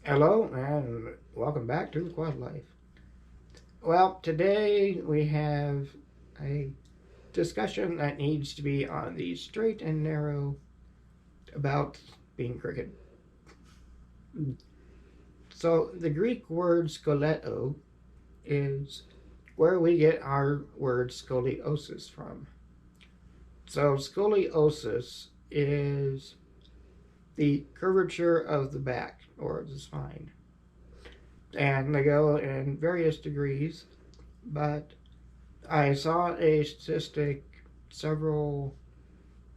Hello and welcome back to Quad Life. Well, today we have a discussion that needs to be on the straight and narrow about being crooked. So, the Greek word scoleto is where we get our word scoliosis from. So, scoliosis is the curvature of the back or the spine. And they go in various degrees, but I saw a statistic several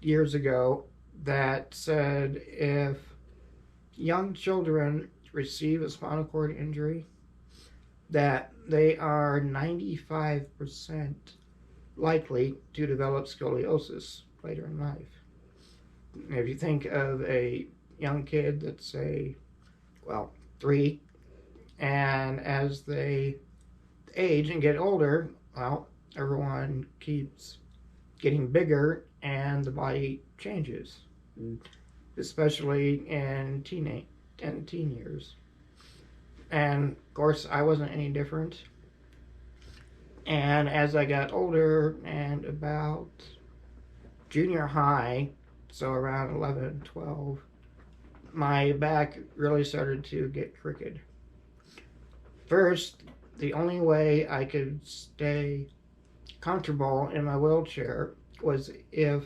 years ago that said if young children receive a spinal cord injury, that they are 95% likely to develop scoliosis later in life. If you think of a young kid that's, say, well, 3, and as they age and get older, well, everyone keeps getting bigger and the body changes, especially in teen years. And of course, I wasn't any different. And as I got older and about junior high, so around 11, 12, my back really started to get crooked. First, the only way I could stay comfortable in my wheelchair was if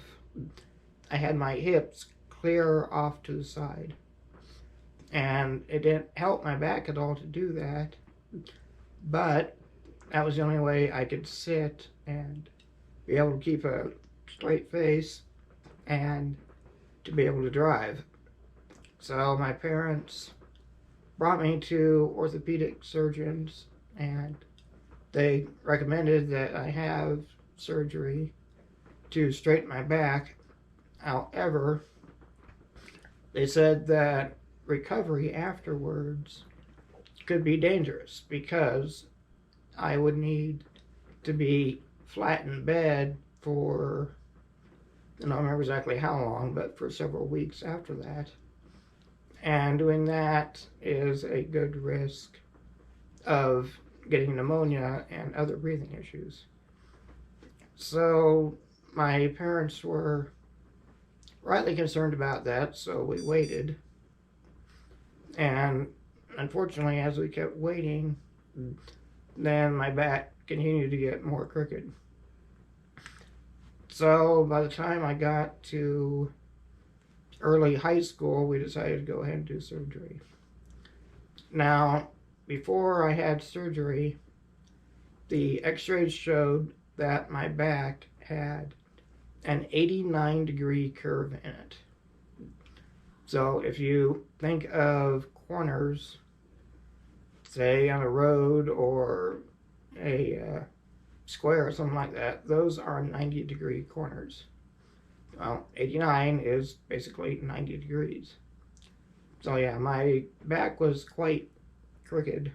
I had my hips clear off to the side. And it didn't help my back at all to do that, but that was the only way I could sit and be able to keep a straight face and to be able to drive. So my parents brought me to orthopedic surgeons and they recommended that I have surgery to straighten my back. However, they said that recovery afterwards could be dangerous because I would need to be flat in bed for, I don't remember exactly how long, but for several weeks after that. And doing that is a good risk of getting pneumonia and other breathing issues. So my parents were rightly concerned about that, so we waited. And unfortunately, as we kept waiting, then my back continued to get more crooked. So by the time I got to early high school, we decided to go ahead and do surgery. Now, before I had surgery, the x-rays showed that my back had an 89-degree curve in it. So if you think of corners, say on a road or a square or something like that, those are 90-degree corners. Well, 89 is basically 90 degrees. So yeah, my back was quite crooked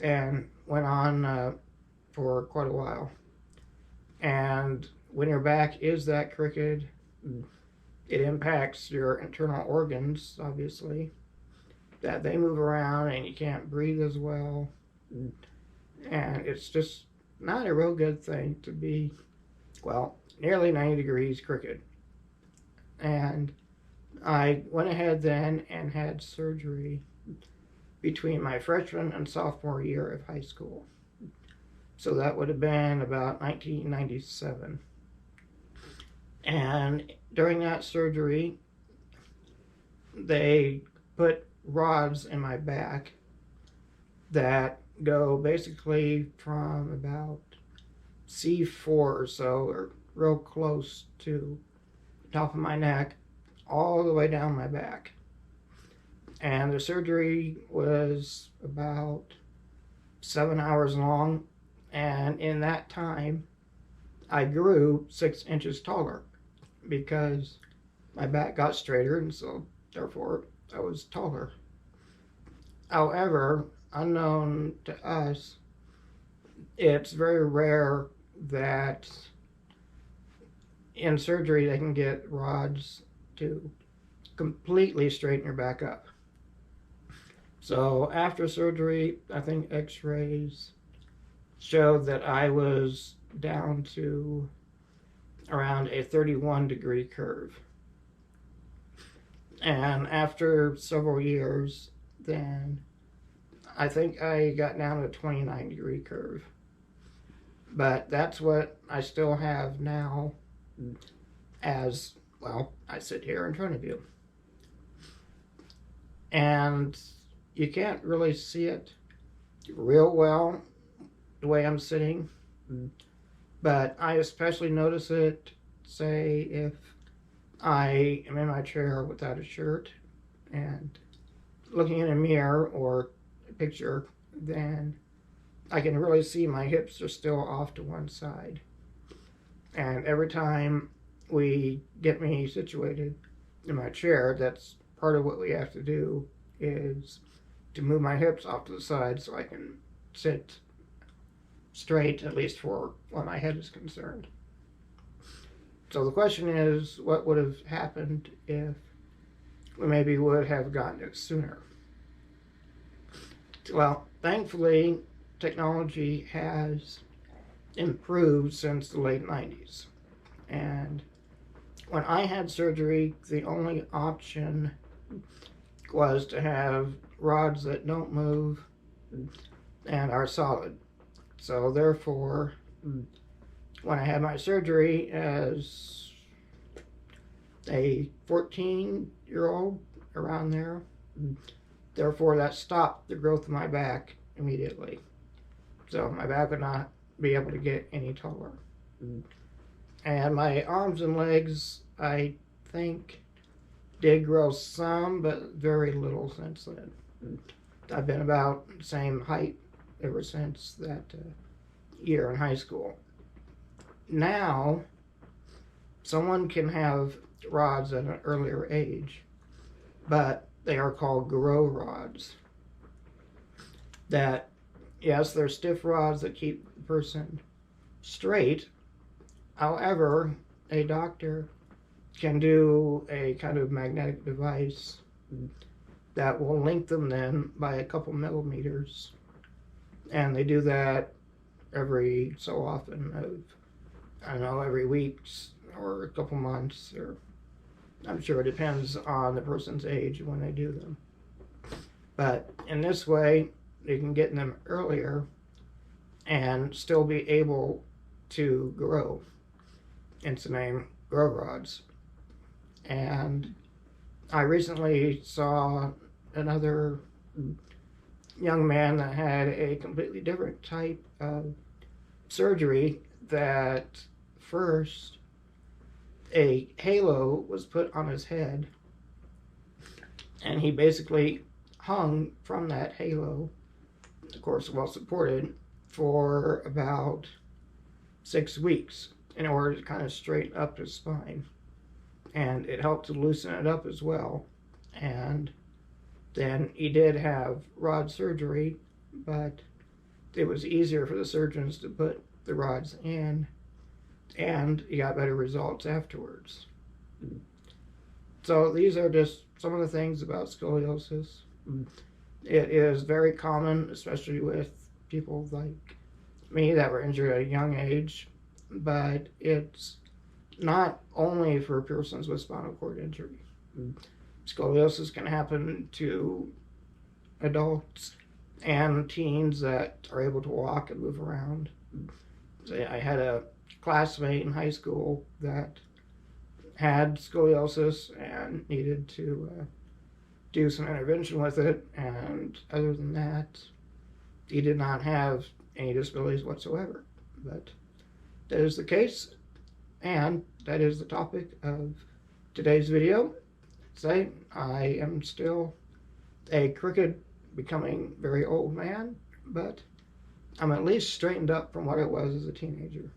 and went on for quite a while. And when your back is that crooked, it impacts your internal organs, obviously, that they move around and you can't breathe as well. And it's just not a real good thing to be, well, nearly 90 degrees crooked. And I went ahead then and had surgery between my freshman and sophomore year of high school. So that would have been about 1997. And during that surgery, they put rods in my back that go basically from about C4 or so, or real close to the top of my neck, all the way down my back. And the surgery was about 7 hours long, and in that time, I grew 6 inches taller because my back got straighter, and so therefore I was taller. However, unknown to us, it's very rare that in surgery they can get rods to completely straighten your back up. So after surgery, I think x-rays showed that I was down to around a 31-degree curve. And after several years, then I think I got down to a 29-degree curve. But that's what I still have now, as, well, I sit here in front of you. And you can't really see it real well the way I'm sitting, but I especially notice it, say, if I am in my chair without a shirt and looking in a mirror or a picture, then I can really see my hips are still off to one side. And every time we get me situated in my chair, that's part of what we have to do, is to move my hips off to the side so I can sit straight, at least for when my head is concerned. So the question is, what would have happened if we maybe would have gotten it sooner? Well, thankfully, technology has improved since the late 90s. And when I had surgery, the only option was to have rods that don't move and are solid. So therefore, when I had my surgery as a 14-year-old, around there, therefore that stopped the growth of my back immediately. So my back would not be able to get any taller. And my arms and legs, I think, did grow some, but very little since then. I've been about the same height ever since that year in high school. Now, someone can have rods at an earlier age, but they are called grow rods. That, yes, they're stiff rods that keep the person straight. However, a doctor can do a kind of magnetic device that will link them then by a couple millimeters. And they do that every so often, I don't know, every week or a couple months, or I'm sure it depends on the person's age when they do them. But in this way, you can get them earlier and still be able to grow. Hence the name grow rods. And I recently saw another young man that had a completely different type of surgery. That first a halo was put on his head, and he basically hung from that halo, of course well supported, for about 6 weeks in order to kind of straighten up his spine. And it helped to loosen it up as well. And then he did have rod surgery, but it was easier for the surgeons to put the rods in, and he got better results afterwards. So these are just some of the things about scoliosis. It is very common, especially with people like me that were injured at a young age, but it's not only for persons with spinal cord injury. Scoliosis can happen to adults and teens that are able to walk and move around. I had a classmate in high school that had scoliosis and needed to do some intervention with it, and other than that, he did not have any disabilities whatsoever. But that is the case, and that is the topic of today's video. Say, I am still a crooked, becoming very old man, but I'm at least straightened up from what I was as a teenager.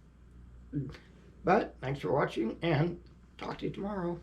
But thanks for watching, and talk to you tomorrow.